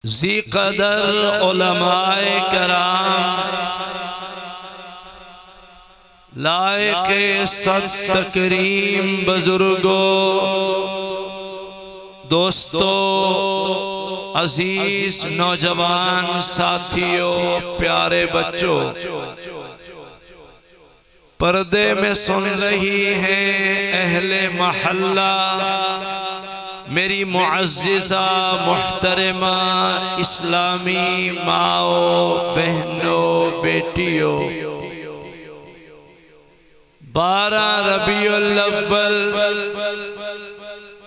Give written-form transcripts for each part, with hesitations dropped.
ذی قدر علماء کرام لائق صد تکریم بزرگوں، دوستو، عزیز نوجوان ساتھیوں، پیارے بچوں، پردے میں سن رہی ہیں اہل محلہ، میری معززہ محترمہ اسلامی ماؤں، بہنوں، بیٹیوں، 12 ربیع الاول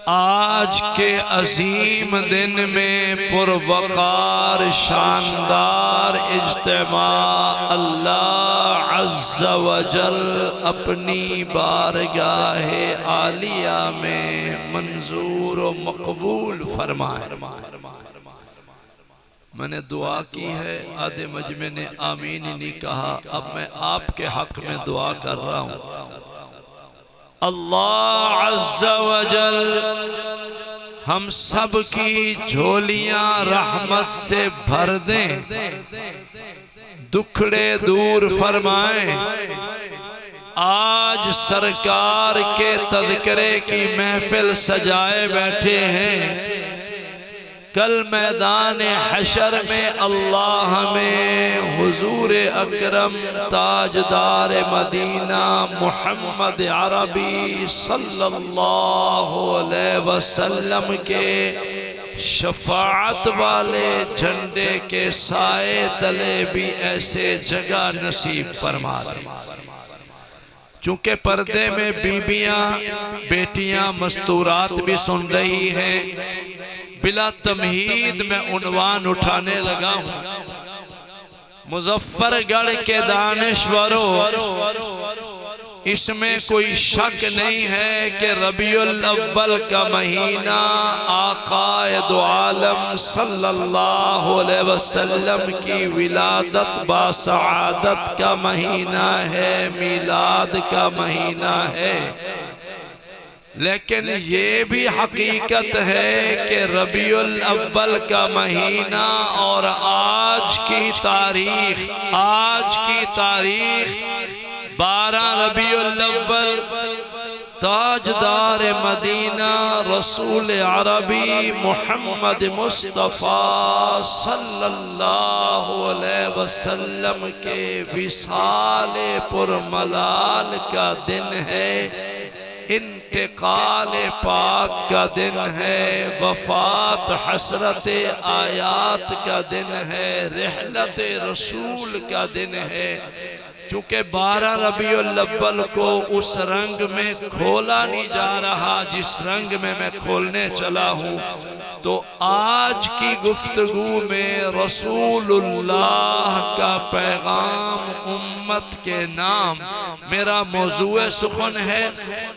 آج کے عظیم دن میں پروقار شاندار اجتماع اللہ عز و جل اپنی بارگاہ عالیہ میں منظور و مقبول فرمائے۔ میں نے دعا کی ہے، آدھے مجمع نے آمین ہی نہیں کہا، اب میں آپ کے حق میں دعا کر رہا ہوں۔ اللہ عز و جل ہم سب کی جھولیاں رحمت سے بھر دیں، دکھڑے دور فرمائیں۔ آج سرکار کے تذکرے کی محفل سجائے بیٹھے ہیں، کل میدان حشر میں اللہ ہمیں حضور اکرم تاجدار مدینہ محمد عربی صلی اللہ علیہ وسلم کے شفاعت والے جھنڈے کے سائے تلے بھی ایسے جگہ نصیب فرما دے۔ چونکہ پردے میں بیویاں، بیٹیاں، مستورات بھی سن رہی ہیں، بلا تمہید میں عنوان اٹھانے لگا ہوں۔ مظفر گڑھ کے دانشوروں، اس میں کوئی شک نہیں ہے کہ ربیع الاول کا مہینہ آقا دو عالم صلی اللہ علیہ وسلم کی ولادت باسعادت کا مہینہ ہے، میلاد کا مہینہ ہے۔ لیکن یہ بھی حقیقت ہے کہ ربیع الاول کا مہینہ اور آج کی تاریخ 12 ربیع الاول تاجدار مدینہ رسول عربی محمد مصطفیٰ صلی اللہ علیہ وسلم کے وصال پرملال کا دن ہے، انتقال پاک کا دن ہے، وفات حسرت آیات کا دن ہے، رحلت رسول کا دن ہے۔ چونکہ 12 ربیع الاول کو اس رنگ میں کھولا نہیں جا رہا جس رنگ میں میں کھولنے چلا ہوں، تو آج کی گفتگو میں رسول اللہ کا پیغام امت کے نام میرا موضوع سخن ہے۔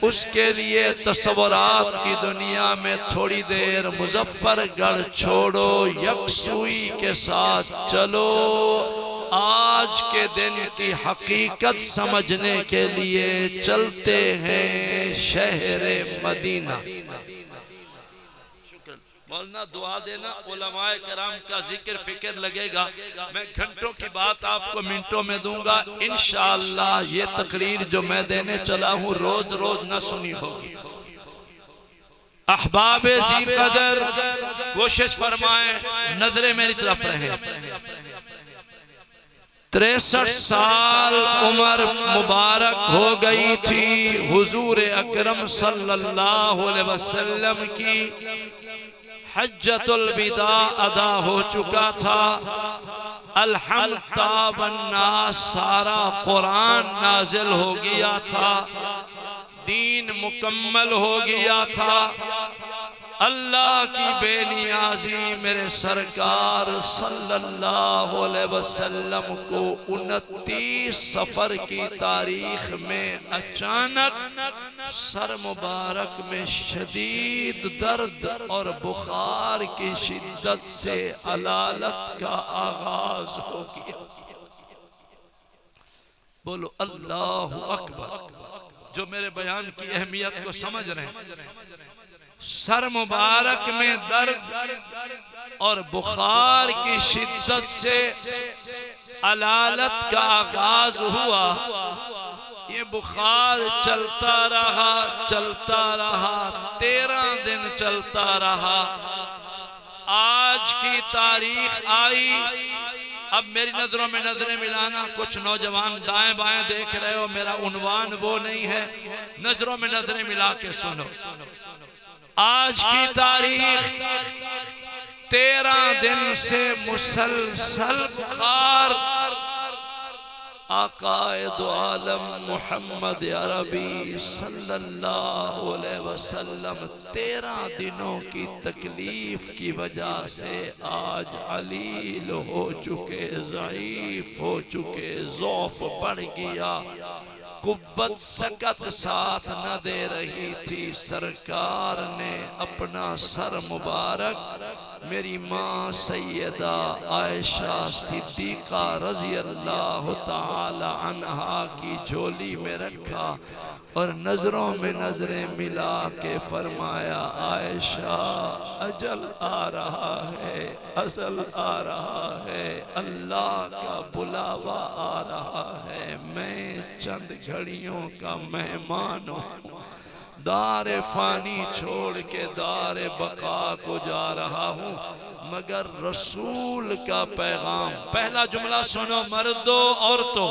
اس کے لیے تصورات کی دنیا میں تھوڑی دیر مظفر گڑھ چھوڑو، یکسوئی کے ساتھ چلو، آج کے دن کی حقیقت سمجھنے کے لیے چلتے ہیں شہر مدینہ۔ مولانا دعا دینا، علماء کرام کا ذکر فکر لگے گا، میں گھنٹوں کی بات آپ کو منٹوں میں دوں گا۔ انشاءاللہ یہ تقریر جو میں دینے چلا ہوں روز روز نہ سنی ہوگی۔ احباب ذی قدر کوشش فرمائیں، نظریں میری طرف رہیں۔ 63 سال عمر مبارک ہو گئی تھی حضور اکرم صلی اللہ علیہ وسلم کی، حجۃ الوداع ادا ہو چکا تھا، الحمد طاب الناس سارا قرآن نازل ہو گیا تھا، دین مکمل ہو گیا تھا۔ اللہ کی بے نیازی میرے سرکار صلی اللہ علیہ وسلم کو 29 صفر کی تاریخ میں اچانک سر مبارک میں شدید درد اور بخار کی شدت سے علالت کا آغاز ہو گیا۔ بولو اللہ اکبر۔ جو میرے بیان کی اہمیت کو سمجھ رہے ہیں، سر مبارک میں درد اور بخار کی شدت سے علالت کا آغاز ہوا. یہ بخار چلتا رہا 13 دن چلتا رہا. آج کی تاریخ آئی. اب میری نظروں میں نظریں ملانا. کچھ نوجوان دائیں بائیں دیکھ رہے ہو، میرا عنوان وہ نہیں ہے، نظروں میں نظریں ملا کے سنو. آج کی تاریخ 13 دن سے مسلسل بخار آقائے دو عالم محمد عربی صلی اللہ علیہ وسلم 13 دنوں کی تکلیف کی وجہ سے آج علیل ہو چکے، ضعیف ہو چکے، ضعف بڑھ گیا، قوت سکت ساتھ نہ دے رہی تھی. سرکار نے اپنا سر مبارک میری ماں سیدہ عائشہ صدیقہ رضی اللہ تعالی عنہا کی جھولی میں رکھا اور نظروں میں نظریں ملا کے فرمایا، عائشہ اجل آ رہا ہے، اجل آ رہا ہے، اللہ کا بلاوا آ رہا ہے. میں چند گھڑیوں کا مہمان ہوں، دار فانی چھوڑ کے دار بقا کو جا رہا ہوں، مگر رسول کا پیغام. پہلا جملہ سنو مردو عورتوں.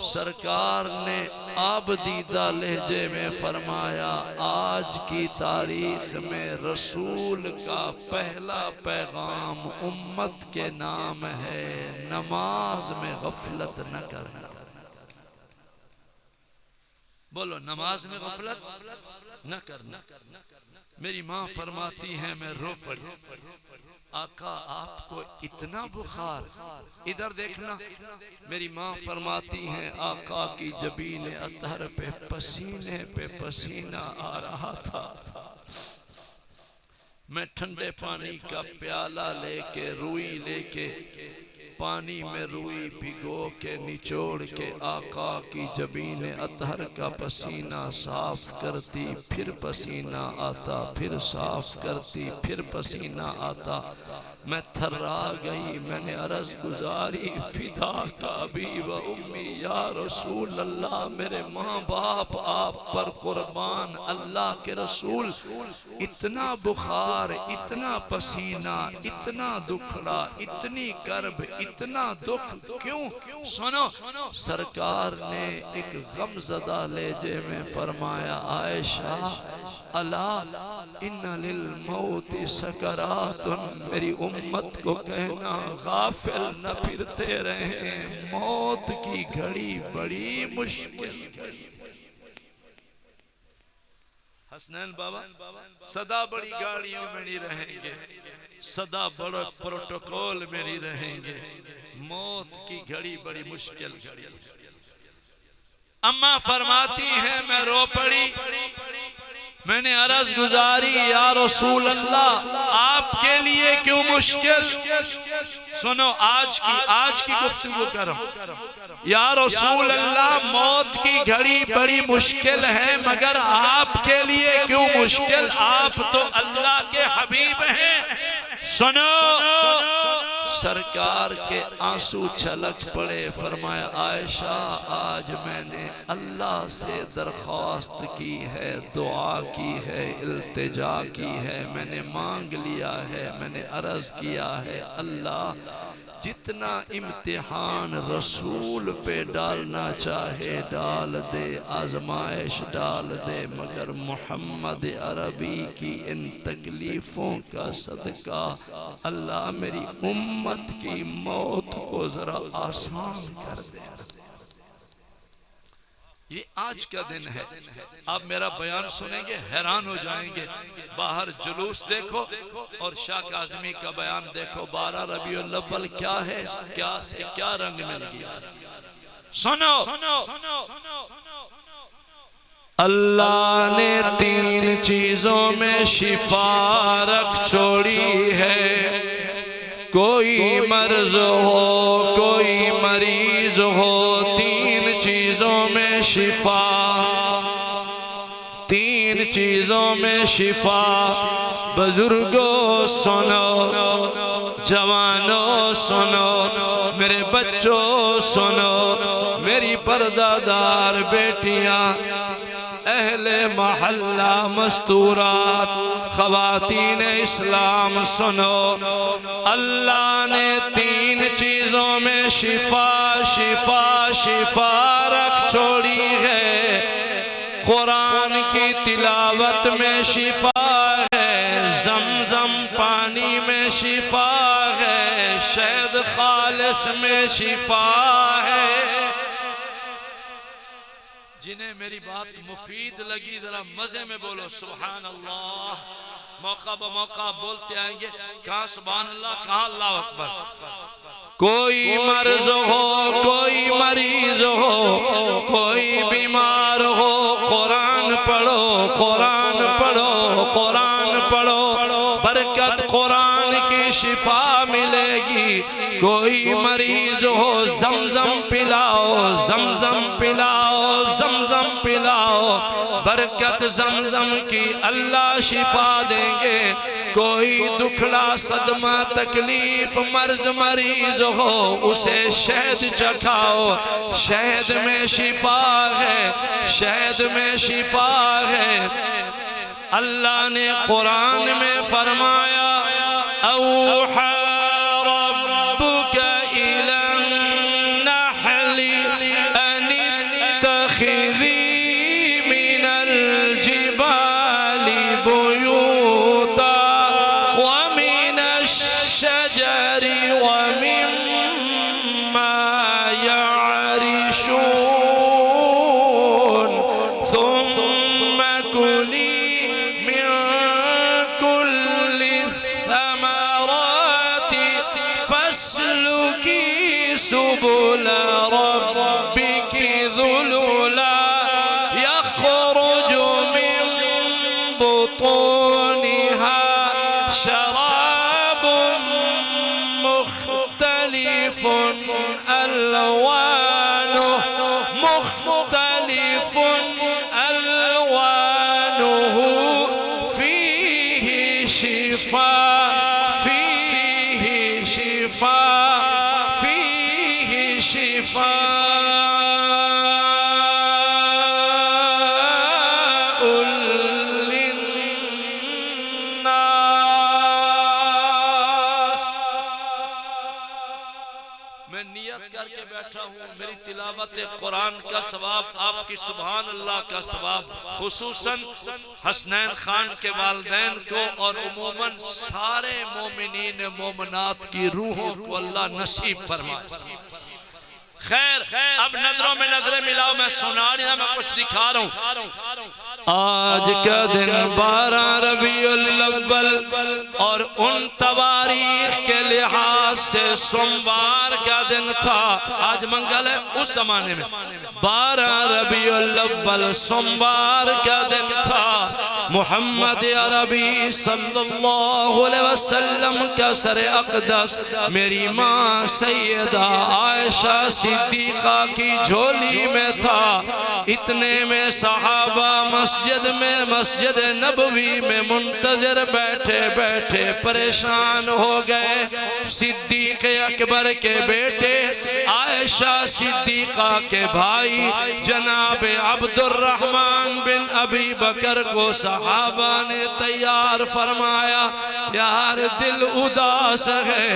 سرکار نے آبدیدہ لہجے میں فرمایا، آج کی تاریخ میں رسول کا پہلا پیغام امت کے نام ہے، نماز میں غفلت نہ کرنا. بولو، نماز میں غفلت نہ کرنا. میری ماں فرماتی ہیں میں رو پڑی، آقا آپ کو اتنا بخار؟ ادھر دیکھنا. میری ماں فرماتی ہیں آقا کی جبین اطہر پہ پسینے پہ پسینہ آ رہا تھا. میں ٹھنڈے پانی کا پیالہ لے کے، روئی لے کے، پانی میں روئی بھگو کے نچوڑ کے آقا کی جبین اطہر کا پسینہ صاف کرتی، پھر پسینہ آتا، پھر صاف کرتی، پھر پسینہ آتا. میں تھرا گئی. میں نے عرض گزاری، فدا کا ابی و امی یا رسول اللہ، میرے ماں باپ آپ پر قربان. اللہ کے رسول، اتنا بخار، اتنا پسینہ، اتنا دکھڑا، اتنی کرب، اتنا دکھ کیوں؟ سنو، سرکار نے ایک غم زدہ لہجے میں فرمایا، عائشہ الا ان للموت سکرات. میری امت کو کہنا غافل نہ پھرتے رہیں، موت کی گھڑی بڑی مشکل. حسنین بابا صدا بڑی گاڑیوں میں نہیں رہیں گے، صدا بڑا پروٹوکول میں نہیں رہیں گے. موت کی گھڑی بڑی مشکل گھڑی. اماں فرماتی ہیں میں رو پڑی. میں نے عرض گزاری، یا رسول اللہ آپ کے لیے کیوں مشکل؟ سنو، آج کی گفتگو کرو. یا رسول اللہ موت کی گھڑی بڑی مشکل ہے، مگر آپ کے لیے کیوں مشکل؟ آپ تو اللہ کے حبیب ہیں. سنو، سرکار کے آنسو چھلک پڑے. فرمایا، عائشہ آج میں نے اللہ سے درخواست کی ہے، دعا کی ہے، التجا کی ہے، میں نے مانگ لیا ہے، میں نے عرض کیا ہے، اللہ جتنا امتحان رسول پہ ڈالنا چاہے ڈال دے، آزمائش ڈال دے، مگر محمد عربی کی ان تکلیفوں کا صدقہ اللہ میری امت کی موت کو ذرا آسان کر دے. یہ آج کا دن ہے. آپ میرا بیان سنیں گے حیران ہو جائیں گے. باہر جلوس دیکھو اور شاہ کاظمی کا بیان دیکھو. 12 ربیع الاول کیا ہے، کیا سے کیا رنگ مل گیا. سنو، اللہ نے 3 چیزوں میں شفا رکھ چھوڑی ہے. کوئی مرض ہو، کوئی مریض ہو، 3 چیزوں میں شفا، 3 چیزوں میں شفا. بزرگوں سنو، جوانوں سنو، میرے بچوں سنو، میری پردہ دار بیٹیاں، اہل محلہ مستورات، خواتین اسلام سنو، اللہ نے 3 چیزوں میں شفا شفا شفا رکھ چھوڑی ہے۔ قرآن کی تلاوت میں شفا ہے، زمزم پانی میں شفا ہے، شہد خالص میں شفا ہے۔ جنہیں میری بات مفید لگی ذرا مزے میں بولو سبحان اللہ۔ موقع بموقع بولتے آئیں گے، کہاں سبحان اللہ، کہاں اللہ اکبر۔ کوئی مرض ہو، کوئی مریض ہو، کوئی بیمار ہو، قرآن پڑھو، قرآن پڑھو، قرآن پڑھو، برکت قرآن کی شفا ملے گی۔ کوئی مریض ہو، زمزم پلاؤ، زمزم پلاؤ، زمزم پلاؤ، برکت زمزم کی اللہ شفا دیں گے۔ کوئی دکھڑا صدمہ تکلیف مرض مریض ہو، اسے شہد چکھاؤ، شہد میں شفا ہے، شہد میں شفا ہے۔ اللہ نے قرآن میں فرمایا اوحى ربك إلى النحل أن اتخذي من الجبال بيوتا ومن الشجر ومما يعرشون ثم كلي من كل الثمرات فاسلكي سبل ربك ذللا يخرج من بطونها شراب مختلف ألوانه مختلف ألوانه فيه شفاء فيه شفاء فيه شفاء للناس۔ میں نیت کر کے بیٹھا ہوں، میری تلاوت قرآن کا ثواب، آپ کی سبحان اللہ کا ثواب خصوصاً حسنین خان کے والدین کو اور عموماً سارے مومنین مومنات کی روحوں کو اللہ نصیب فرمائے۔ خیر اب نظروں میں نظریں ملاؤ، میں سنا رہا، میں کچھ دکھا رہا ہوں۔ آج کا دن 12 ربیع الاول اور ان تواریخ کے لحاظ سے سوموار کا دن تھا۔ آج منگل ہے، اس زمانے میں 12 ربیع الاول سوموار کا دن تھا۔ محمد عربی صلی اللہ علیہ وسلم کا سر اقدس میری ماں سیدہ عائشہ صدیقہ کی جھولی میں تھا۔ اتنے میں صحابہ مسجد نبوی میں منتظر بیٹھے بیٹھے پریشان ہو گئے۔ صدیق اکبر کے بیٹے، عائشہ صدیقہ کے بھائی جناب عبد الرحمن بن ابی بکر کو صحابہ نے تیار فرمایا، یار دل اداس ہے،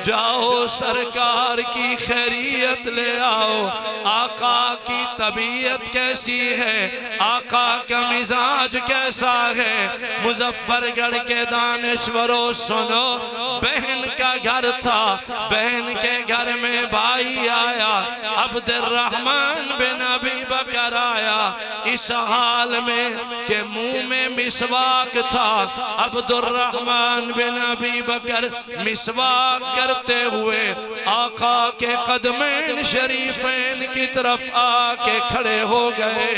جاؤ سرکار کی خیریت لے آؤ، آقا کی طبیعت کیسی ہے، آقا کا مزاج کیسا ہے۔ مظفر گڑھ کے دانشوروں سنو، بہن کا گھر تھا، بہن کے گھر میں بھائی آیا، عبد الرحمن بن ابی بکر آیا، اس حال میں کہ منہ میں مسواک تھا۔ عبد الرحمن بن ابی بکر مسواک کرتے ہوئے آقا کے قدمین شریفین کی طرف آ کے کھڑے ہو گئے،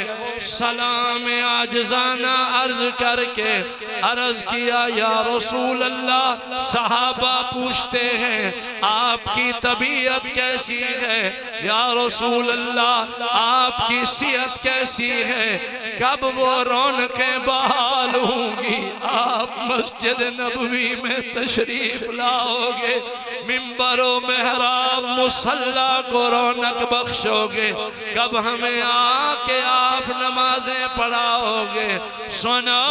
سلام عاجزانہ عرض کر کے عرض کیا، یا رسول اللہ۔ صحابہ پوچھتے ہیں ہیں آپ کی طبیعت کیسی ہے یا رسول اللہ آپ کی صحت کیسی ہے کب وہ رونقیں بحال ہوں گی آپ مسجد نبوی میں تشریف لاؤ گے منبر و محراب مصلی کو رونق بخشو گے کب ہمیں آ کے آپ نمازیں پڑھاؤ گے سنو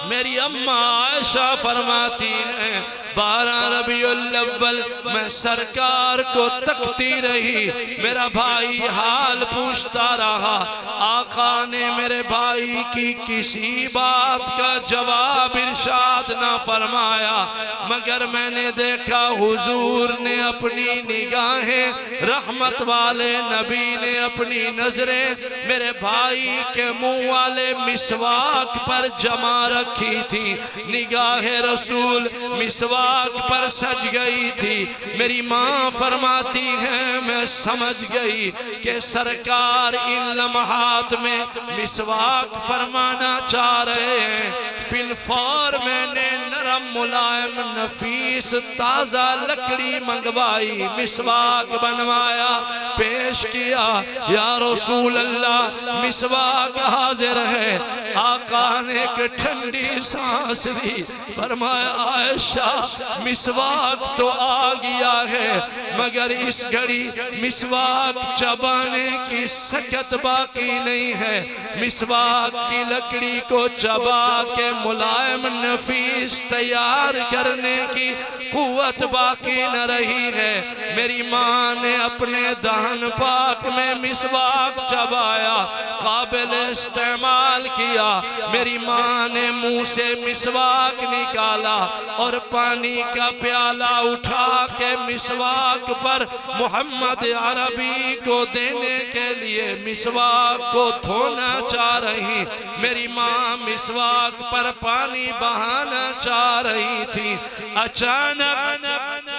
میری اماں عائشہ فرماتی ہیں 12 ربیع الاول میں سرکار کو تکتی رہی میرا بھائی حال پوچھتا رہا آقا نے میرے بھائی کی کسی بات کا جواب ارشاد نہ فرمایا مگر میں نے دیکھا حضور نے اپنی نگاہیں رحمت والے نبی نے اپنی نظریں میرے بھائی کے منہ والے مسواک پر جمع رکھی تھی نگاہ رسول مسواک پر سج گئی تھی میری ماں فرماتی ہے میں سمجھ گئی کہ سرکار ان لمحات میں مسواک فرمانا چاہ رہے ہیں فی الفور میں نے نرم ملائم نفیس تازہ لکڑی منگوائی مسواک بنوایا پیش کیا یا رسول اللہ مسواک حاضر ہے آقا نے ایک ٹھنڈی سانس لی فرمایا عائشہ مسواک تو آ گیا ہے مگر اس گھڑی مسواک چبانے کی سکت باقی نہیں ہے مسواک کی لکڑی کو چبا کے ملائم نفیس تیار کرنے کی قوت باقی نہ رہی ہے میری ماں نے اپنے دہن پاک میں مسواک چبایا قابل استعمال کیا میری ماں نے منہ سے مسواک نکالا اور پانی کا پیالہ اٹھا کے مسواک پر محمد عربی کو دینے کے لیے مسواک کو دھونا چاہ رہی میری ماں مسواک پر پانی بہانا چاہ رہی تھی اچانک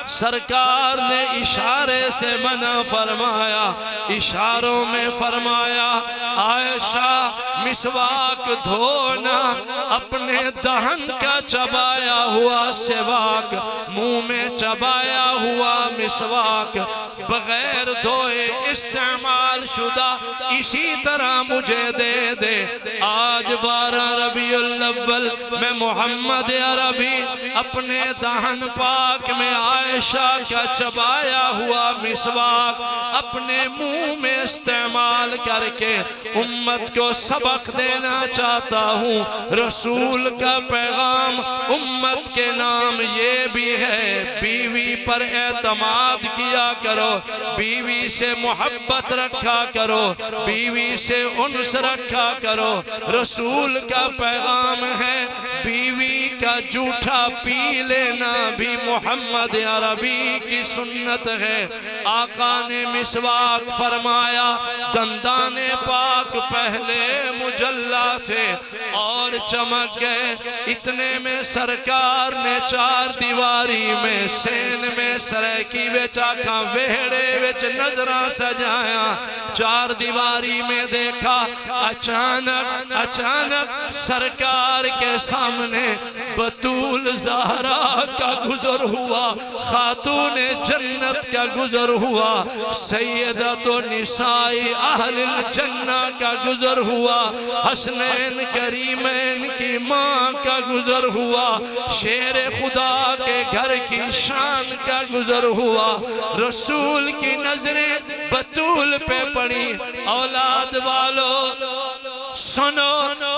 سرکار نے اشارے سے منع فرمایا اشاروں میں فرمایا عائشہ مسواک دھونا اپنے دہن کا چبایا ہوا سواک منہ میں چبایا ہوا مسواک بغیر دھوئے استعمال شدہ اسی طرح مجھے دے دے آج 12 ربیع الاول میں محمد عربی اپنے دہن پاک میں عائشہ کا چبایا ہوا مسواک اپنے منہ میں استعمال کر کے امت کو سبق دینا چاہتا ہوں رسول کا پیغام امت کے نام یہ بھی ہے بیوی پر اعتماد کیا کرو بیوی سے محبت رکھا کرو بیوی سے انس رکھا کرو رسول کا پیغام ہے بیوی کا جھوٹا پی لینا بھی محمد عربی کی سنت ہے آقا نے مسواک فرمایا دندان پاک پہلے مجلہ تھے اور چمک گئے اتنے میں سرکار نے 4 دیواری میں سین میں سریکی ویچا کا ویڑے ویچ نظرہ سجایا 4 دیواری میں دیکھا اچانک سرکار کے سامنے بطول زہرا کا گزر ہوا خاتون جنت کا گزر ہوا سیدت و نسائی اہل الجنہ کا گزر ہوا حسنین کریمین کی ماں کا گزر ہوا شیر خدا کے گھر کی شان کا گزر ہوا رسول کی نظریں بطول پہ پڑی اولاد والو سنو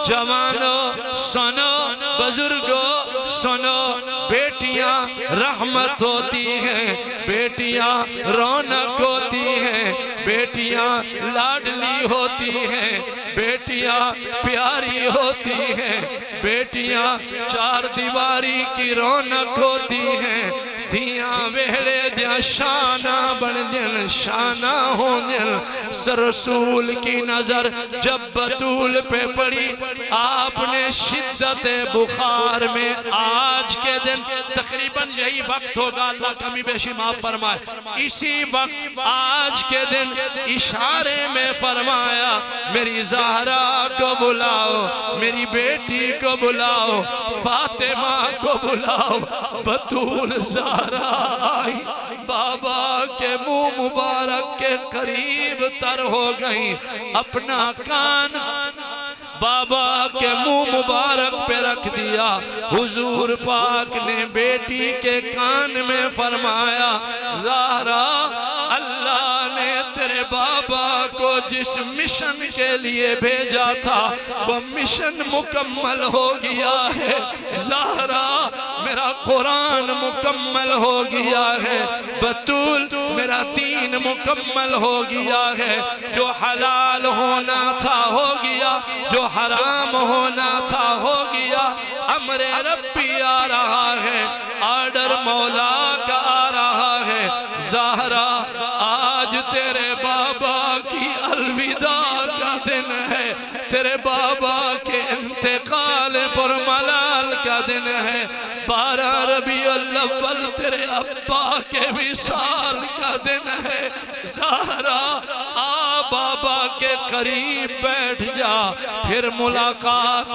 جوانو سنو بزرگو سنو بیٹیاں رحمت ہوتی ہیں بیٹیاں رونق ہوتی ہیں بیٹیاں لاڈلی ہوتی ہیں بیٹیاں پیاری ہوتی ہیں بیٹیاں 4 دیواری کی رونق ہوتی ہیں دھیاں ویڑے دیا شانہ بن دن شانہ ہو دن رسول کی نظر جب بطول پہ پڑی آپ نے شدت بخار میں آج کے دن تقریباً یہی وقت ہوگا اللہ کمی بیشی معاف فرمائے اسی وقت آج کے دن اشارے میں فرمایا میری زہرا کو بلاؤ میری بیٹی کو بلاؤ فاطمہ کو بلاؤ بطول زہرا زہرا آئی، بابا کے منہ مبارک کے قریب تر ہو گئی، اپنا کان بابا کے منہ مبارک پہ رکھ دیا۔ حضور پاک نے بیٹی کے کان میں فرمایا، زہرا اللہ نے تیرے بابا کو جس مشن کے لیے بھیجا تھا وہ مشن مکمل ہو گیا ہے، زہرا میرا قرآن مکمل ہو گیا ہے، بطول میرا دین مکمل ہو گیا ہے، جو حلال ہونا تھا ہو گیا، جو حرام ہونا تھا ہو گیا، امر ربی آ رہا ہے، آرڈر مولا کا آ رہا ہے، زہرا آج تیرے بابا کی الوداع کا دن ہے، تیرے بابا کے انتقال پر ملال کا دن ہے، 12 ربیع الاول تیرے ابا کے وصال کا دن ہے، زہرا آ بابا کے قریب بیٹھ جا، پھر ملاقات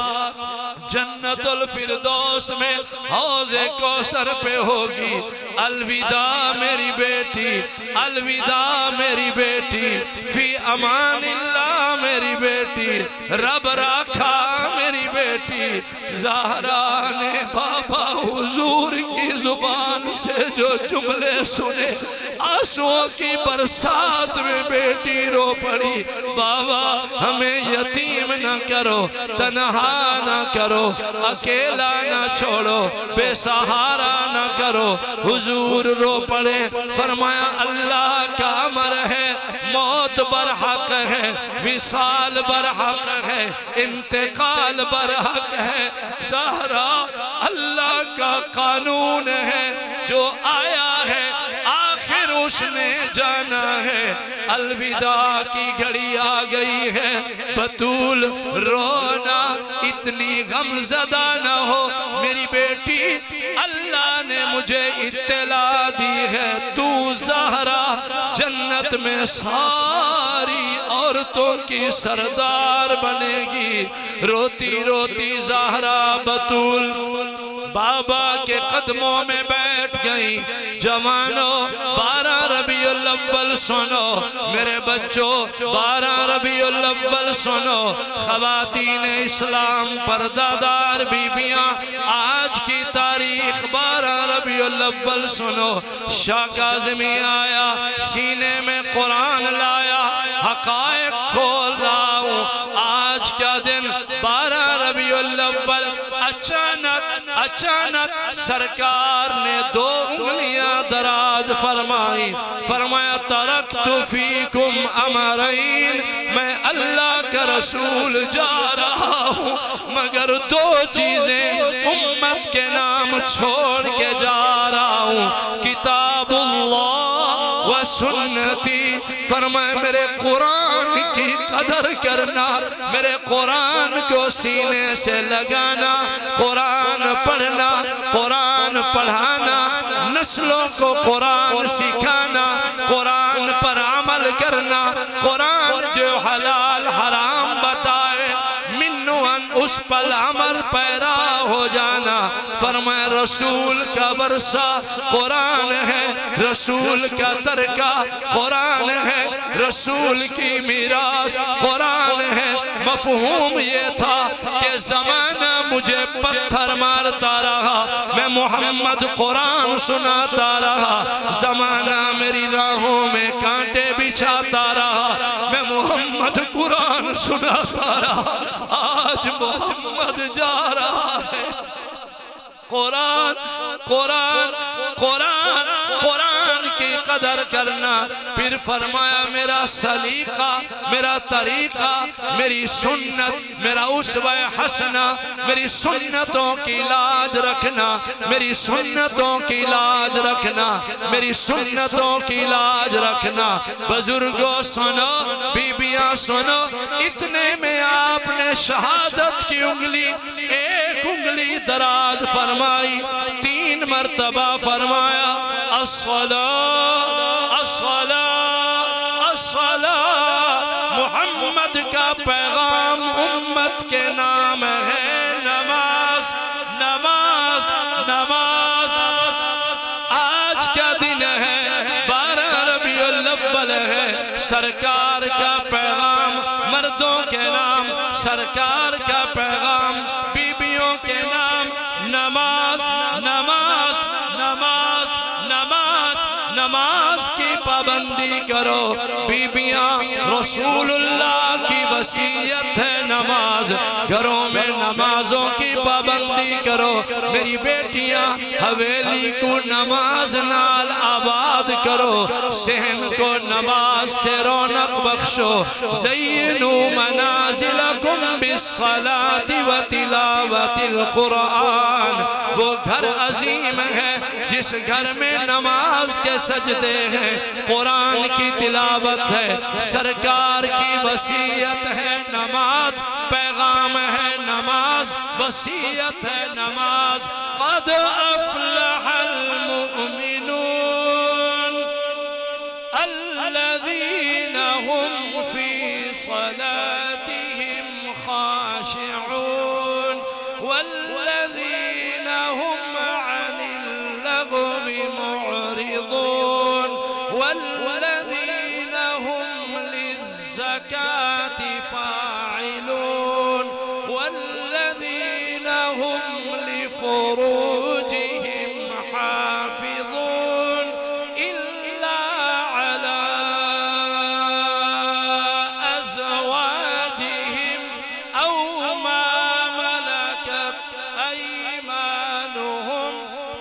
جنت الفردوس میں حوض کوثر پہ ہوگی۔ الوداع میری بیٹی، الوداع میری بیٹی، فی امان اللہ میری بیٹی، رب راکھا میری بیٹی۔ زہرا نے بابا حضور کی زبان سے جو جملے سنے، آنسوؤں کی برسات میں بیٹی رو پڑی، بابا ہمیں یتیم نہ کرو، تنہا نہ کرو، اکیلا نہ چھوڑو، بے سہارا نہ کرو۔ حضور رو پڑے، فرمایا اللہ کا امر ہے، موت برحق ہے، وصال برحق ہے، انتقال برحق ہے، زہرا اللہ کا قانون ہے، جو آیا ہے آخر اس نے جانا ہے، الوداع کی گھڑی آ گئی ہے، بطول رونا، اتنی غم زدہ نہ ہو میری بیٹی، اللہ نے مجھے اطلاع دی ہے تو زہرا جنت میں ساری عورتوں کی سردار بنے گی۔ روتی روتی زہرا بطول بابا کے قدموں میں بیٹھ گئی۔ جوانوں 12 ربیع الاول سنو، میرے بچوں 12 ربیع الاول سنو، خواتین اسلام پردہ دار بیبیاں آج کی تاریخ 12 ربیع الاول سنو۔ شاہ کاظمی آیا، سینے میں قرآن لایا، حقائق کھول رہا ہوں۔ آج کا دن 12 ربیع الاول اچانک سرکار نے 2 انگلیاں دراز فرمائی، فرمایا ترکت فیکم امرین، میں اللہ کا رسول جا رہا ہوں مگر 2 چیزیں امت کے نام چھوڑ کے جا رہا ہوں، کتاب اللہ و سنتی، فرمایا میرے قرآن کی قدر کرنا، میرے قرآن کو سینے سے لگانا، قرآن پڑھنا، قرآن پڑھانا، نسلوں کو قرآن سکھانا، قرآن پر عمل کرنا، قرآن جو حلال حرام بتائے منوان اس پر عمل پیرا ہو جانا۔ فرمائے رسول کا ورثہ قرآن ہے، رسول کا ترکہ قرآن ہے، رسول کی میراث قرآن ہے۔ مفہوم یہ تھا کہ زمانہ مجھے پتھر مارتا رہا، میں محمد قرآن سناتا رہا، زمانہ میری راہوں میں کانٹے بچھاتا رہا، میں محمد قرآن سناتا رہا۔ آج محمد جا رہا ہے، قرآن قرآن قرآن قرآن کی قدر کرنا۔ پھر فرمایا میرا سلیقہ، میرا طریقہ، میری سنت، میرا اسوہ حسنہ، میری سنتوں کی لاج رکھنا، میری سنتوں کی لاج رکھنا، میری سنتوں کی لاج رکھنا۔ بزرگوں سنو، بیبیاں سنو، اتنے میں آپ نے شہادت کی انگلی، ایک انگلی دراز فرمائی، 3 مرتبہ فرمایا الصلاة الصلاة الصلاة۔ محمد کا پیغام امت کے نام ہے نماز نماز نماز۔ سرکار کا پیغام مردوں کے نام، سرکار کا پیغام بیویوں کے نام، نماز نماز نماز نماز نماز کی پابندی کرو بیویاں، رسول اللہ کی وصیت ہے نماز، گھروں میں نمازوں کی پابندی کرو، میری بیٹیاں حویلی کو نماز نال آباد کرو، صحن کو نماز سے رونق بخشو، زینو منازلکم بالصلاة و تلاوت القرآن، وہ گھر عظیم ہے جس گھر میں نماز کے سجدے ہیں، قرآن کی تلاوت ہے، سرکار کی وصیت ہے نماز، پیغام ہے نماز، وصیت ہے نماز، قد افلح المؤمنون الذین هم فی صلاتهم خاشعون والذین هم عن اللغو معرضون والذین هم للزکاة فاعلون والذین هم لفروجهم حافظون إلا على أزواجهم أو ما ملكت أيمانهم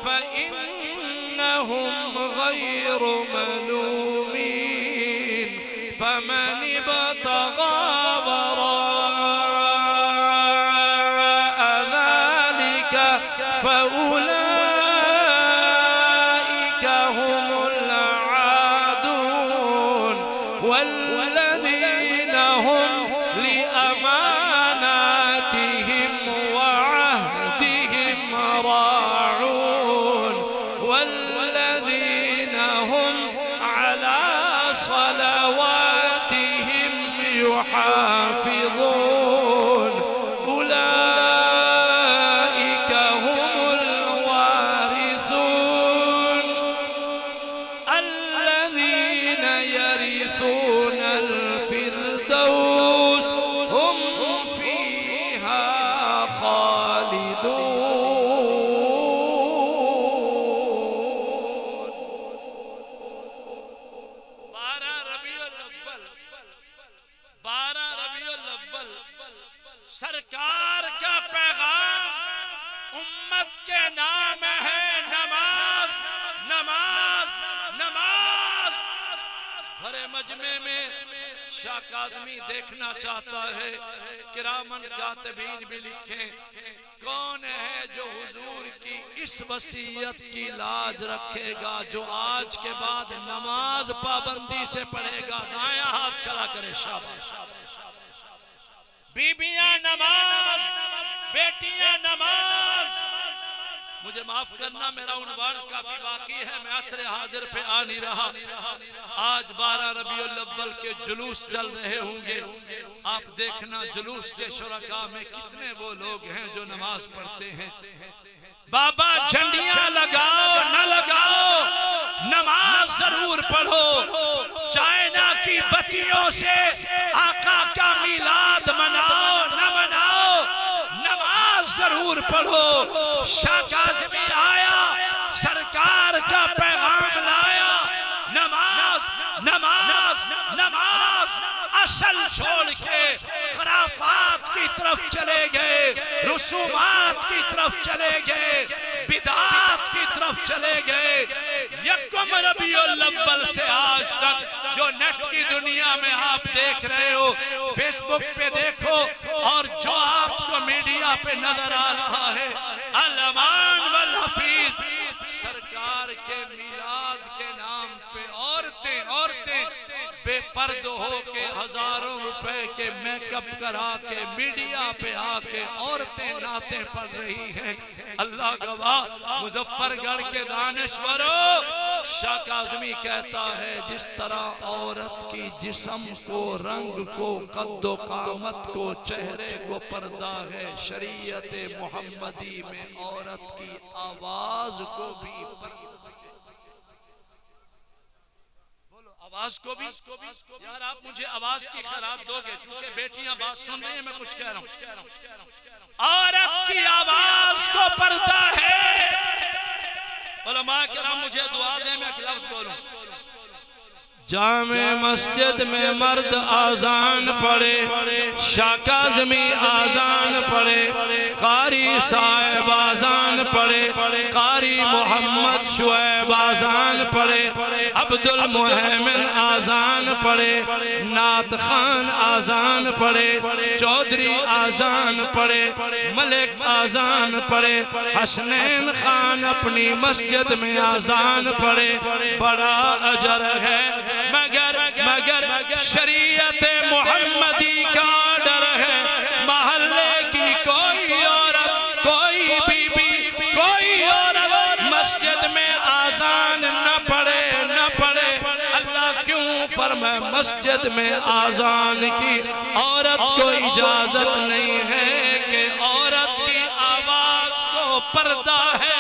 فإنهم غير ملومين فمن ابتغى وراء ذلك فأولئك هم العادون والذين هم لأماناتهم وعهدهم راعون والذين هم على صلواتهم يحافظون أولئك هم الوارثون الذين يرثون الفردوس هم فيها خالدون 12 ربیع الاول سرکار کا پیغام امت کے نام ہے نماز نماز نماز. بھرے مجمع میں شاہ کاظمی دیکھنا چاہتا ہے کرامن کاتبین بھی لکھیں کون ہے جو حضور کی اس وصیت کی لاج رکھے گا جو آج کے بعد نماز پابندی سے پڑھے گا. دائیں ہاتھ کھڑا کرے شاباش. بیبیاں نماز، بیٹیاں نماز. مجھے معاف کرنا میرا عنوان کافی باقی ہے، میں عصر حاضر پہ آ نہیں رہا. آج 12 ربیع الاول کے جلوس چل رہے ہوں گے. آپ دیکھنا جلوس کے شرکاء میں کتنے وہ لوگ ہیں جو نماز پڑھتے ہیں. بابا جھنڈیاں لگاؤ نہ لگاؤ نماز ضرور پڑھو. چائنا کی بتیوں سے آقا کا میلاد مناؤ نہ مناؤ نماز ضرور پڑھو. شاہ کاظمی آیا سرکار کا پیغام لایا. نماز نماز نماز اصل چھوڑ کے خرافات کی طرف چلے گئے، رسومات کی طرف چلے گئے، بدعات کی طرف چلے گئے. یکم ربیع الاول سے آج تک جو نیٹ کی دنیا میں آپ دیکھ رہے ہو، فیس بک پہ دیکھو اور جو آپ کو میڈیا پہ نظر آ رہا ہے الامان والحفیظ سرکار کے میلاد کے نام پہ عورتیں بے پرد ہو کے ہزاروں روپے کے میک اپ کرا کے میڈیا پہ آ کے عورتیں نعتیں پڑھ رہی ہیں. اللہ گواہ مظفر گڑھ کے دانشورو شاہ کاظمی کہتا ہے جس طرح عورت کی جسم کو رنگ کو قد و قامت کو چہرے کو پردہ ہے شریعت محمدی میں عورت کی آواز کو بھی پردہ. آواز کو بھی یار آپ مجھے آواز کی خیرات دو گے چونکہ بیٹیاں بات سن رہی ہیں میں کچھ کہہ رہا ہوں عورت کی آواز کو پردہ ہے علماء کرام مجھے دعا دیں میں ایک لفظ بولوں جامع مسجد میں مرد آذان پڑھے شاہ کاظمی آذان پڑھے قاری صاحب آذان پڑھے قاری محمد شعیب آذان پڑھے عبد المحمن آذان پڑھے نعت خان آذان پڑھے چودھری آذان پڑھے ملک آذان پڑھے حسنین خان اپنی مسجد میں آذان پڑھے بڑا اجر ہے مگر شریعت محمدی کا ڈر ہے محلے کی کوئی عورت کوئی بی بی کوئی عورت مسجد میں آذان نہ پڑھے اللہ کیوں فرمائے مسجد میں آذان کی عورت کو اجازت نہیں ہے کہ عورت کی آواز کو پردہ ہے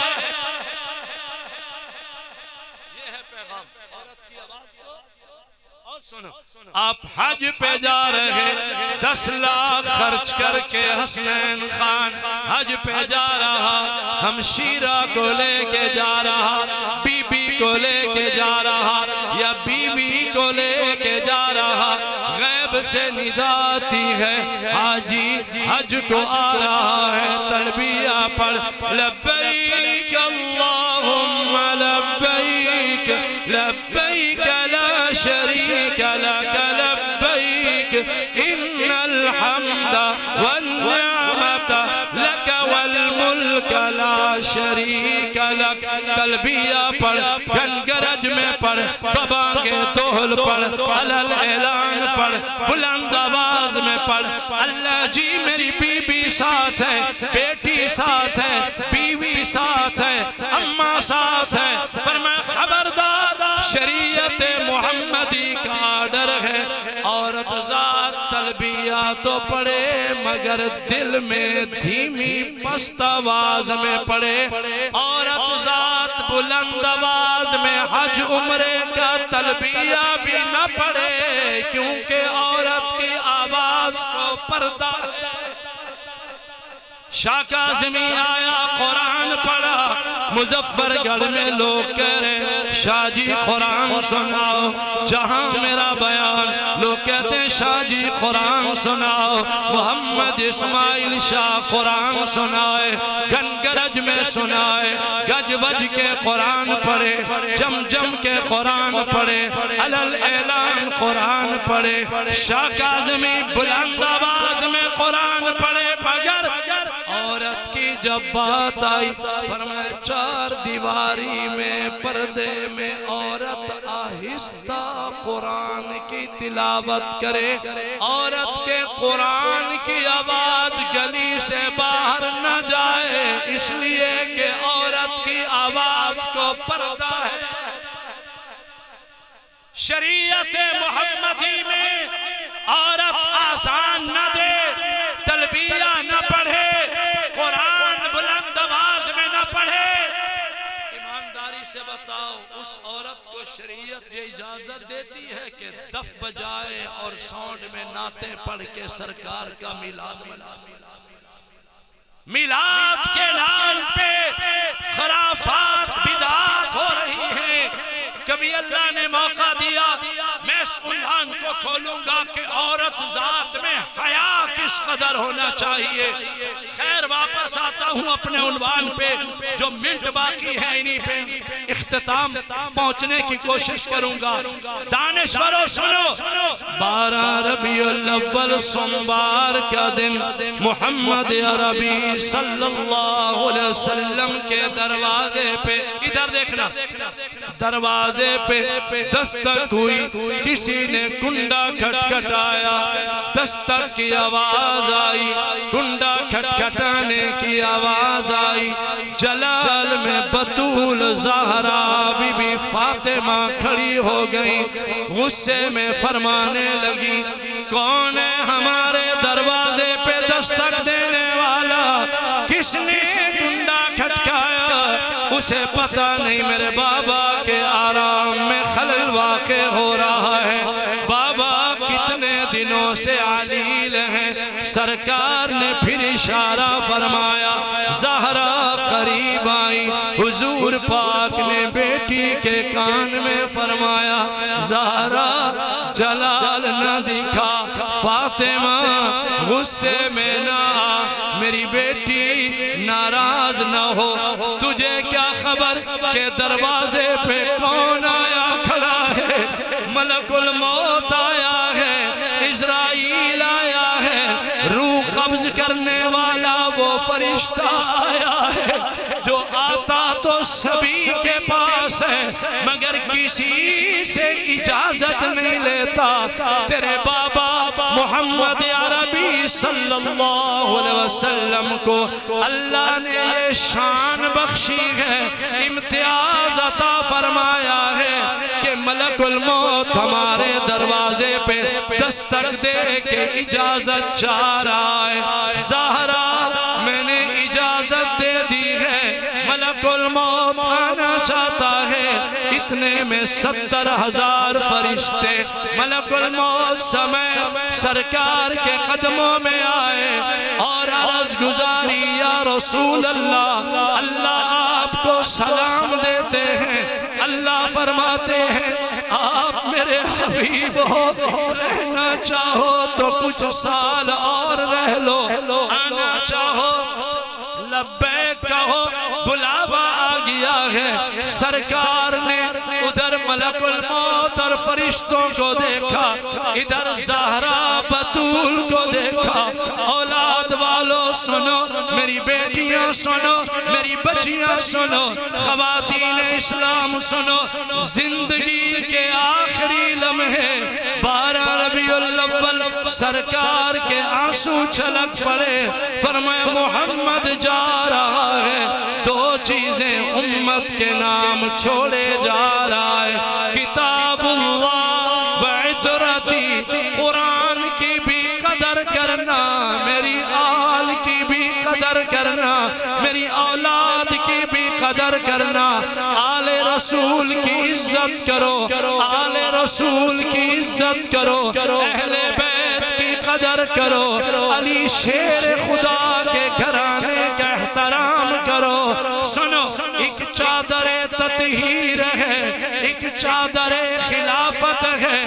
آپ حج پہ جا رہے 10 لاکھ خرچ کر کے حسنین خان حج پہ جا رہا ہمشیرہ کو لے کے جا رہا بی بی کو لے کے جا رہا یا بیوی کو لے کے جا رہا غیب سے ندا آتی ہے حاجی حج کو آ رہا ہے تلبیہ پڑھ لبیک اللہم لبیک لبیک لا شریک لک لبیک ان الحمد والنعمت لک والملک لا شریک لک تلبیہ پڑھ گنگرج میں پڑھ ببانگے توہل پڑھ علل اعلان پڑھ بلند آواز میں پڑھ اللہ جی میری بی بی ساتھ ہے بیٹی ساتھ ہے بیوی ساتھ ہے اماں ساتھ ہے فرمائے خبردار شریعت محمدی کا ڈر ہے عورت ذات تلبیہ تو پڑھے مگر دل میں دھیمی پست آواز میں پڑھے عورت ذات بلند آواز میں حج عمرے کا تلبیہ بھی نہ پڑھے کیونکہ عورت کی آواز کو پردہ شاہ کاظمی آیا قرآن پڑھا مظفر گڑھ میں لوگ کہہ رہے شاہ جی قرآن سناؤ جہاں میرا بیان لوگ کہتے ہیں شاہ جی قرآن سناؤ محمد اسماعیل شاہ قرآن سنائے گنگرج میں سنائے گج بج کے قرآن پڑھے جم جم کے قرآن پڑھے علل اعلان قرآن پڑھے شاہ کاظمی بلند آواز میں قرآن پڑھے مگر عورت کی جب بات آئی فرمائے 4 دیواری میں پردے میں عورت آہستہ قرآن کی تلاوت کرے عورت کے قرآن کی آواز گلی سے باہر نہ جائے اس لیے کہ عورت کی آواز کو پردہ ہے شریعت محمدی میں عورت آسان نہ دے تلبیہ نہ پڑھے قرآن بلند آواز میں نہ پڑھے ایمانداری سے بتاؤ اس عورت کو شریعت یہ اجازت دیتی ہے کہ دف بجائے اور ساؤنڈ میں نعتیں پڑھ کے سرکار کا میلاد منائے میلاد کے نام پہ خرافات بدعات ہو رہی ہیں کبھی اللہ نے موقع دیا میں اس عنوان کو کھولوں گا کہ عورت ذات میں حیا کس قدر ہونا چاہیے خیر واپس آتا ہوں اپنے عنوان پہ جو منٹ باقی ہے انہی پہ اختتام پہنچنے کی کوشش کروں گا دانشورو سنو 12 ربیع الاول سوموار کا دن محمد عربی صلی اللہ علیہ وسلم کے دروازے پہ ادھر دیکھنا دروازے پہ دستک ہوئی کسی نے کنڈا کھٹکھٹایا دستک کی آواز آئی کنڈا کھٹکھٹانے کی آواز آئی جلال میں بطول زہرا بی بی فاطمہ کھڑی ہو گئی غصے میں فرمانے لگی کون ہے ہمارے دروازے پہ دستک دینے والا کس نے کنڈا کھٹکایا اسے پتہ نہیں میرے بابا کے آرام میں خلل واقع ہو رہا دلوں سے علیل ہیں. سرکار نے پھر اشارہ فرمایا, زہرا قریب آئی. حضور پاک نے بیٹی کے کان میں فرمایا, زہرا جلال نہ دکھا, فاطمہ غصے میں نہ آ, میری بیٹی ناراض نہ ہو. تجھے کیا خبر کہ دروازے پہ کون آیا کھڑا ہے؟ ملک الموت آیا ہے, عزرائیل آیا ہے, روح قبض کرنے والا وہ فرشتہ آیا ہے جو آتا تو سبھی کے پاس ہے مگر کسی سے اجازت نہیں لیتا. تیرے بابا محمد عربی صلی اللہ علیہ وسلم کو اللہ نے یہ شان بخشی ہے, امتیاز عطا فرمایا ہے کہ ملک الموت ہمارے دروازے پہ دستک دے کے اجازت چاہ رہا ہے. زہرا میں نے اجازت دے دی ہے, ملک الموت آنا چاہتا ہے. اتنے میں 70,000 فرشتے ملک الموت سمیت سرکار کے قدموں میں آئے اور عرض گزاری, یا رسول اللہ, اللہ آپ کو سلام دیتے ہیں. اللہ فرماتے ہیں, آپ میرے حبیب ہو, رہنا چاہو تو کچھ سال اور رہ لو, آنا چاہو لبیک کہو, بلاوا آ گیا ہے. سرکار نے ادھر ملک الموت اور فرشتوں کو دیکھا, ادھر زہرا بطول کو دیکھا. اولاد والو سنو, میری بیٹیاں سنو, میری بچیاں سنو, خواتین اسلام سنو, زندگی کے آخری لمحے 12 ربیع الاول سرکار کے آنسو چھلک پڑے. فرمایا محمد جا رہا ہے, 2 چیزیں امت کے نام چھوڑے جا رہا ہے, کتاب اللہ وعطرتی, قرآن کی بھی قدر کرنا, میری آل کی بھی قدر کرنا, میری اولاد کی بھی قدر کرنا. آل رسول کی عزت کرو, آل رسول کی عزت کرو, اہل بیت کی قدر کرو, علی شیر خدا کے گھرانے کا احترام کرو. سنو, ایک چادر تطہیر ہے, ایک چادر خلافت ہے.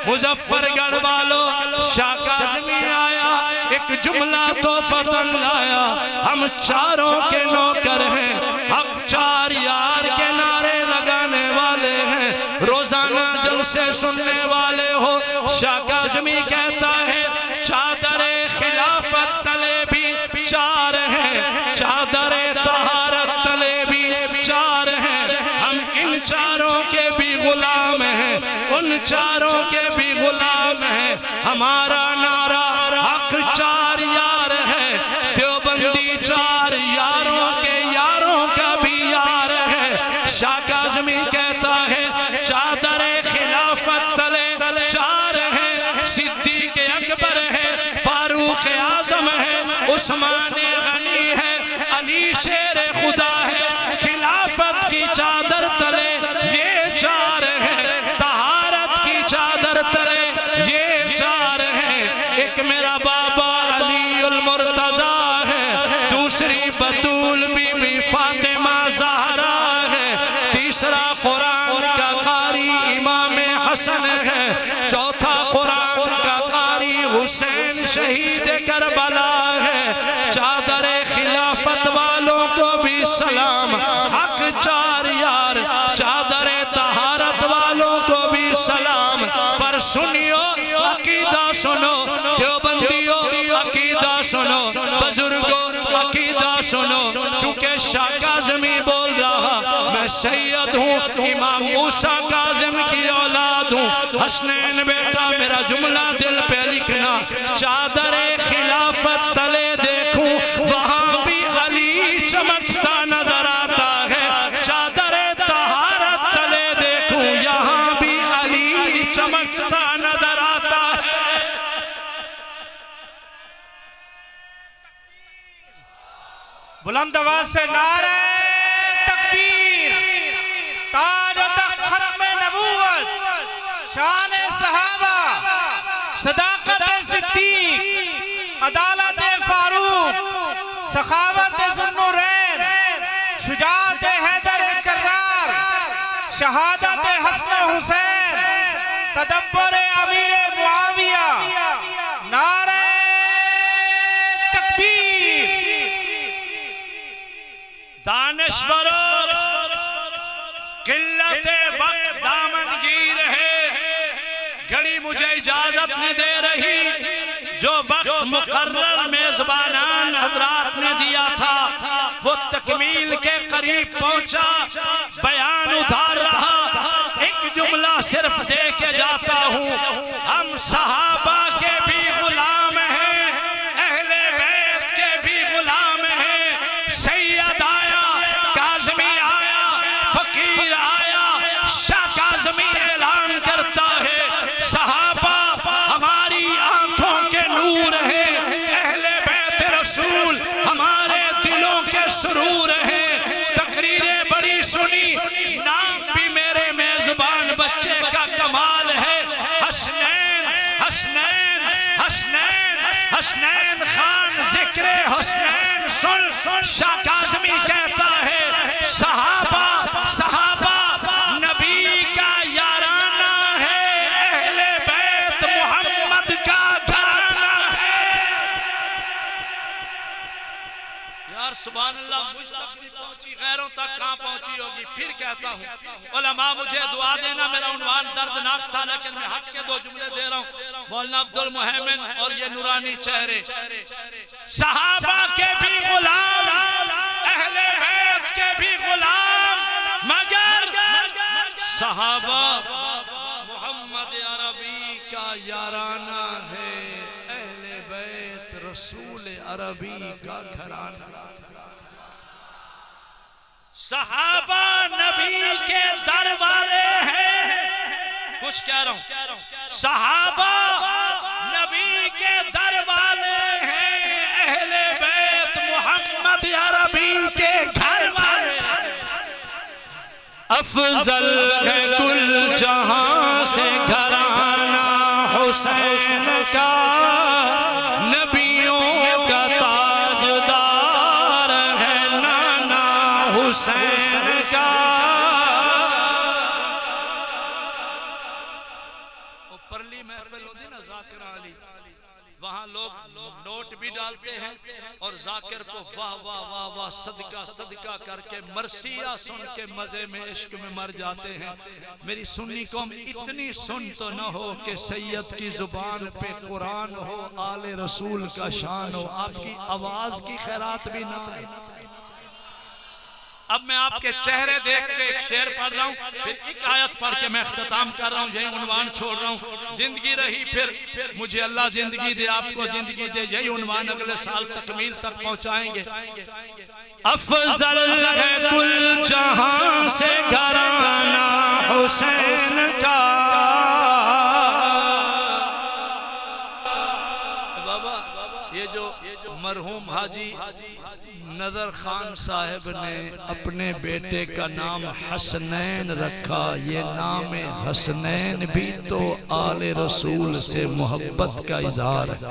مظفر گڑھ والو, شاہ کاظمی آیا, ایک جملہ تحفہ لایا. ہم چاروں کے نوکر ہیں, ہم 4 یار کے نعرے لگانے والے ہیں, روزانہ جلسے سننے والے ہو. شاہ کاظمی کہتا ہے چادر خلافت تلے بھی 4 ہیں, چادر طہارت تلے بھی 4 ہیں. ہم ان 4 کے بھی غلام ہیں, ان 4 کے بھی غلام ہیں. ہمارا نعرہ حق 4 یار ہے, دیوبندی 4 یاروں کے یاروں کا بھی یار ہے. شاہ کاظمی کہتا ہے چادر خلافت تلے 4 ہیں, صدیق اکبر ہے, فاروق اعظم ہے, عثمان غنی ہے, علی شیر خدا ہے. خلافت کی چادر تلے یہ 4 ہیں, طہارت کی چادر تلے یہ 4 ہیں. ایک میرا بابا علی المرتضیٰ ہے, دوسری بطول بی بی فاطمہ زہرا ہے, تیسرا قرآن کا قاری امام حسن ہے, چوتھا قرآن کا قاری حسین شہید کربلا ہے. چادر خلافت والوں کو بھی سلام, حق 4 یار, چادر طہارت والوں کو بھی سلام. پر سنیو, عقیدہ سنو, دیوبندیو عقیدہ سنو, بزرگو عقیدہ سنو. چونکہ شاہ کاظمی بول رہا, میں سید ہوں, امام موسیٰ کاظم کی اولاد ہوں. حسنین بیٹا میرا جملہ دل پہ لکھنا, چادر خلافت تلے دیکھوں وہاں بھی علی چمکتا نظر آتا ہے, چادر طہارت تلے دیکھوں یہاں بھی علی چمکتا نظر آتا ہے. بلند آواز سے نعرہ تکبیر, تاج و تخت ختم نبوت, شان صحابہ, صداقت سخاوت ذوالنورین، شجاعت حیدر کرار، شہادت حسن حسین، تدبر امیر معاویہ، نعرہ تکبیر۔ دانشوروں قلت وقت دامن گیر ہے، گھڑی مجھے اجازت نہیں دے رہی، جو وقت مقرر میزبانان حضرات نے دیا تھا وہ تکمیل کے قریب پہنچا، بیان ادھار رہا، ایک جملہ صرف دے کے جاتا ہوں، ہم صحابہ کے بھی غلام ہیں، اہل بیت کے بھی غلام ہیں، سید آیا، کاظمی آیا، فقیر آیا، شاہ کاظمی اعلان کرتا ہے صحابہ ہماری آنکھوں کے نور ہیں، اہل بیت رسول ہمارے دلوں کے سرور ہیں۔ تقریریں بڑی سنی، نام بھی میرے میزبان بچے کا کمال ہے، حسنین حسنین حسنین حسنین خان، ذکر حسنین سن۔ شاہ کاظمی کہتا ہے صحابہ صحابہ نبی کا یارانہ ہے، اہل بیت محمد کا گھرانہ ہے۔ یار سبحان اللہ، مجھ تک بھی پہنچی، غیروں تک کہاں پہنچی ہوگی۔ پھر کہتا ہوں علماء مجھے دعا دینا، میرا عنوان دردناک تھا لیکن میں حق کے دو جملے دے رہا ہوں، مولانا عبدالمحمن اور یہ نورانی چہرے۔ صحابہ کے بھی غلام، اہل بیت کے بھی غلام، مگر صحابہ محمد عربی کا یارانہ ہے، اہل بیت رسول عربی کا گھرانہ۔ صحابہ نبی کے در والے ہیں، کچھ کہہ رہا ہوں، صحابہ نبی کے در والے ہیں، اہل بیت محمد عربی کے گھر والے ہیں۔ افضل ہے کل جہاں سے گھرانہ حسین کا، نبیوں کا تاجدار ہے نانا حسین کا۔ پرلی محفل ہوتی نا ذاکر علی، وہاں لوگ نوٹ بھی ڈالتے ہیں اور ذاکر کو واہ واہ واہ واہ صدقہ صدقہ کر کے مرثیہ سن کے مزے میں عشق میں مر جاتے ہیں۔ میری سنی قوم اتنی سن تو نہ ہو کہ سید کی زبان پہ قرآن ہو، آل رسول کا شان ہو، آپ کی آواز کی خیرات بھی نہ آئے۔ اب میں آپ کے چہرے دیکھ کے ایک شعر پڑھ رہا ہوں، پھر ایک آیت پڑھ کے میں اختتام کر رہا ہوں، یہی عنوان چھوڑ رہا ہوں۔ زندگی رہی پھر مجھے اللہ زندگی دے، آپ کو زندگی دے، یہی عنوان اگلے سال تکمیل تک پہنچائیں گے۔ افضل ہے کل جہاں سے گھرانہ حسین کا، بابا یہ جو مرحوم حاجی نظر خان صاحب نے اپنے بیٹے کا نام حسنین رکھا، یہ نام حسنین بھی تو آل رسول سے محبت کا اظہار ہے۔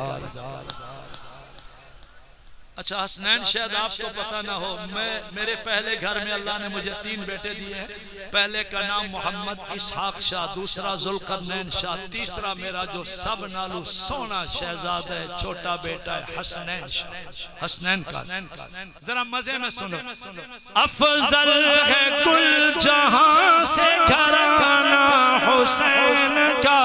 اچھا حسنین شاید آپ کو پتہ نہ ہو، میرے پہلے گھر میں اللہ نے مجھے 3 بیٹے دیے ہیں، پہلے کا نام محمد اسحاق شاہ، دوسرا ذوالقرنین شاہ، تیسرا میرا جو سب نالو سونا شہزادہ ہے چھوٹا بیٹا ہے حسنین شاہ، حسنین کا۔ ذرا مزے میں سنو، افضل ہے کل جہاں سے گھرانہ حسین کا،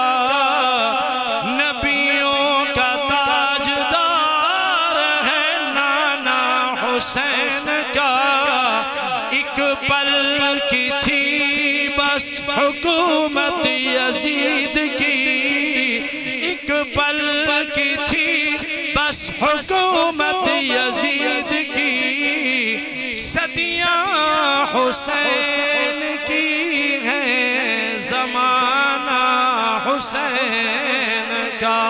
نبیوں کا تاجدار ہے نانا حسین کا۔ ایک پل کی تھی بس حکومت یزید کی، ایک پل کی تھی بس حکومت یزید کی، صدیاں حسین کی ہیں زمانہ حسین کا۔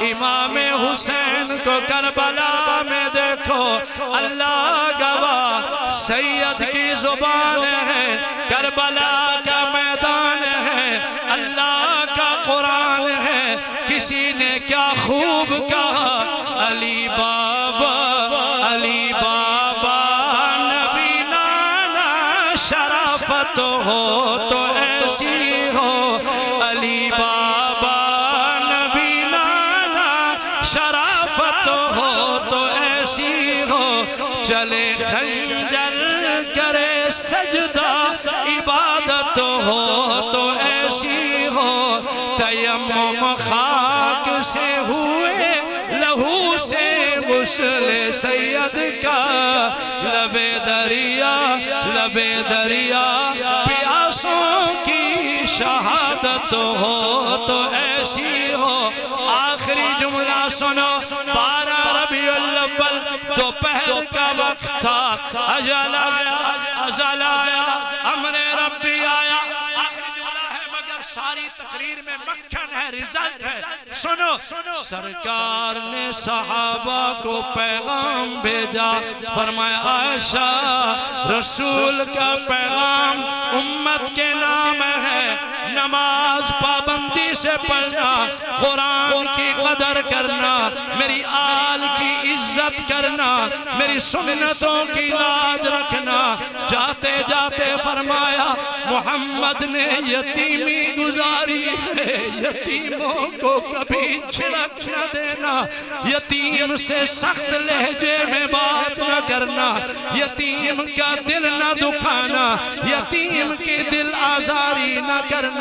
امام حسین کو کربلا میں دیکھو، اللہ گواہ سید کی زبان ہے، کربلا کا میدان ہے، اللہ کا قرآن ہے۔ کسی نے کیا خوب کہا، علی بابا علی ایسی ہو تیمم خاک سے ہوئے لہو سے غسل سید کا لب دریا پیاسوں کی شہادت ہو تو ایسی ہو آخری جملہ سنو 12 ربیع الاول دوپہر کا وقت تھا اجل آیا امر ربی آیا آخری جملہ ہے مگر ساری تقریر میں مکھن ہے رزق ہے سنو سرکار نے صحابہ کو پیغام بھیجا فرمایا عائشہ رسول کا پیغام امت کے نام ہے نماز پابندی سے پڑھنا قرآن کی قدر کرنا میری آل کی عزت کرنا میری سنتوں کی لاج رکھنا جاتے جاتے فرمایا محمد نے یتیمی گزاری ہے یتیموں کو کبھی چھڑک نہ دینا یتیم سے سخت لہجے میں بات نہ کرنا یتیم کا دل نہ دکھانا یتیم کی دل آزاری نہ کرنا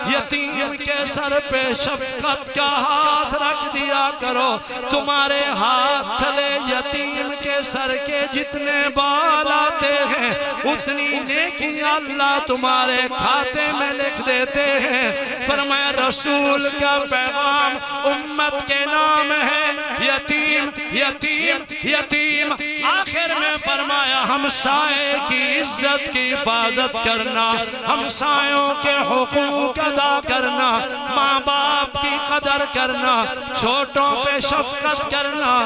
یتیم کے سر پہ شفقت کا ہاتھ رکھ دیا کرو تمہارے ہاتھ تھلے یتیم کے سر کے جتنے بال آتے ہیں اتنی نیکیاں اللہ تمہارے کھاتے میں لکھ دیتے ہیں فرمایا رسول کا پیغام امت کے نام ہے یتیم یتیم یتیم آخر میں فرمایا ہمسائے کی عزت کی حفاظت کرنا ہمسایوں کے حقوق ادا کرنا ماں باپ کی قدر کرنا چھوٹوں پہ شفقت کرنا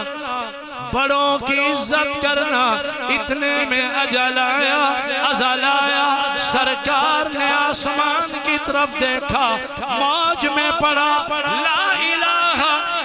بڑوں کی عزت کرنا اتنے میں اجل آیا سرکار نے آسمان کی طرف دیکھا موج میں پڑا لا الہ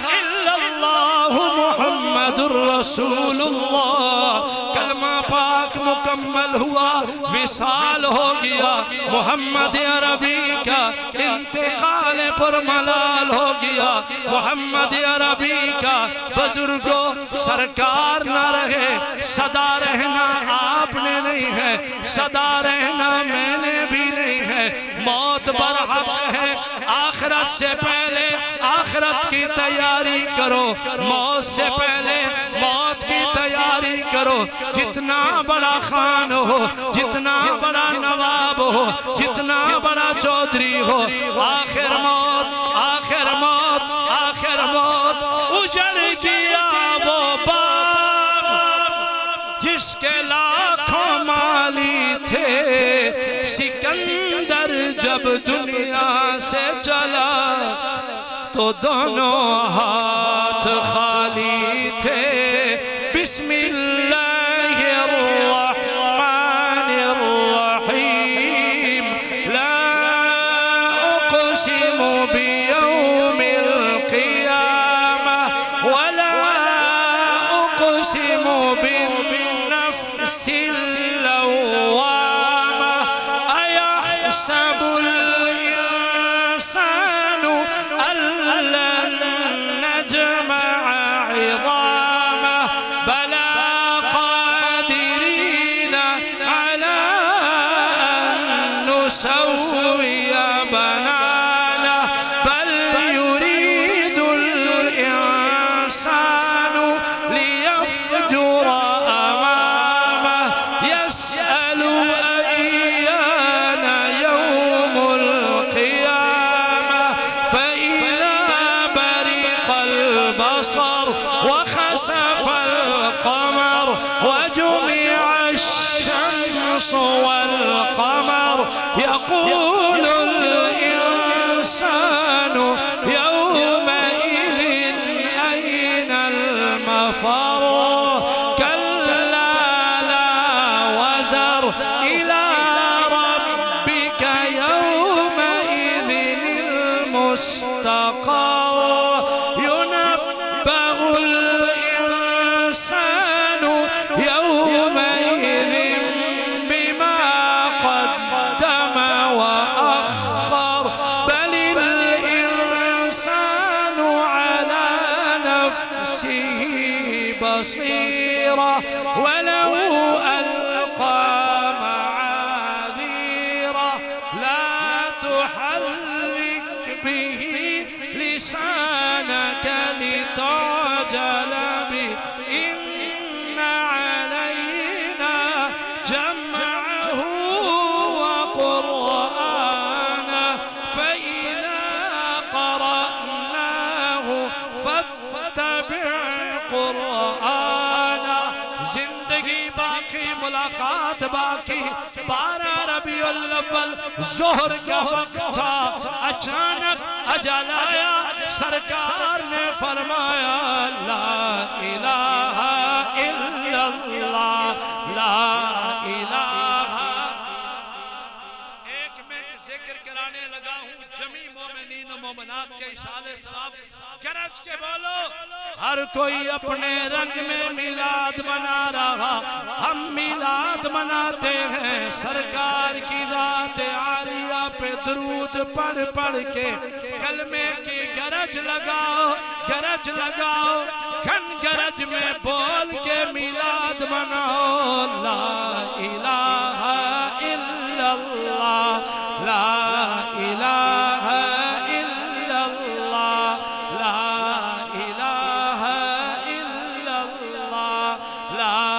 الا اللہ محمد الرسول اللہ کلمہ پاک مکمل ہوا وصال ہو گیا محمد عربی کا انتقال پر ملال ہو گیا محمد عربی کا بزرگوں سرکار نہ رہے صدا رہنا آپ نے نہیں ہے صدا رہنا میں نے بھی نہیں ہے موت برحق ہے آخرت سے پہلے آخرت کی تیاری کرو موت سے پہلے موت کی تیاری کرو جتنا بڑا خان ہو جتنا بڑا نواب ہو جتنا بڑا چودھری ہو آخر موت آخر موت آخر موت اجڑ گیا وہ باغ جس کے لاکھوں مالی تھے سکندر جب دنیا سے چلا تو دونوں ہاتھ خالی تھے بسم اللہ الرحمن الرحیم لا اقسم بیوم القیامہ ولا اقسم بالنفس اللوامہ ایحسب الانسان أَلَّن نَجْمَعَ عِظَامَهُ بَلَى قَادِرِينَ عَلَى أَن نُسَوِّيَ بَنَانَهُ بَلْ يُرِيدُ الْإِنسَانُ لِيَفْجُرَ أَمَامَهُ يَسْأَلُ أَيَّانَ يَوْمُ الْقِيَامَةِ فَإِذَا بَرِقَ الْبَصَرُ وَخَسَفَ الْقَمَرُ وَجُمِعَ الشَّمْسُ وَالْقَمَرُ يَقُولُ الْإِنسَانُ يَوْمَئِذٍ أَيْنَ الْمَفَرُّ كَلَّا لَا وَزَرَ إِلَى رَبِّكَ يَوْمَئِذٍ الْمُسْتَقَرُّ يُنَبَّأُ الْإِنسَانُ يَوْمَئِذٍ بِمَا قَدَّمَ وَأَخَّرَ بَلِ الْإِنسَانُ عَلَى نَفْسِهِ بَصِيرَةٌ وَلَوْ أَلْقَى مَعَاذِيرَهُ لَا تُحَرِّكْ به لسانك لتعجل به إن علينا جمعه وقرآنه فإذا قرأناه فاتبع قرآنه زندگی باقی ملاقات باقی 12 ربیع الاول ظہر کا وقت تھا اچانک اجل آیا سرکار نے فرمایا لا الہ الا اللہ لا الہ ایک منٹ ذکر کرانے لگا ہوں جمی مومنین و مومنات کے اشارے صاحب گرج کے بولو ہر کوئی اپنے رنگ میں میلاد منا رہا ہم میلاد مناتے ہیں سرکار کی ذات عالیہ پہ درود پڑھ پڑھ کے کلمے کی گرج لگاؤ گھن گرج میں بول کے میلاد مناؤ لا الہ الا اللہ لا الہ الا اللہ لا الہ الا اللہ لا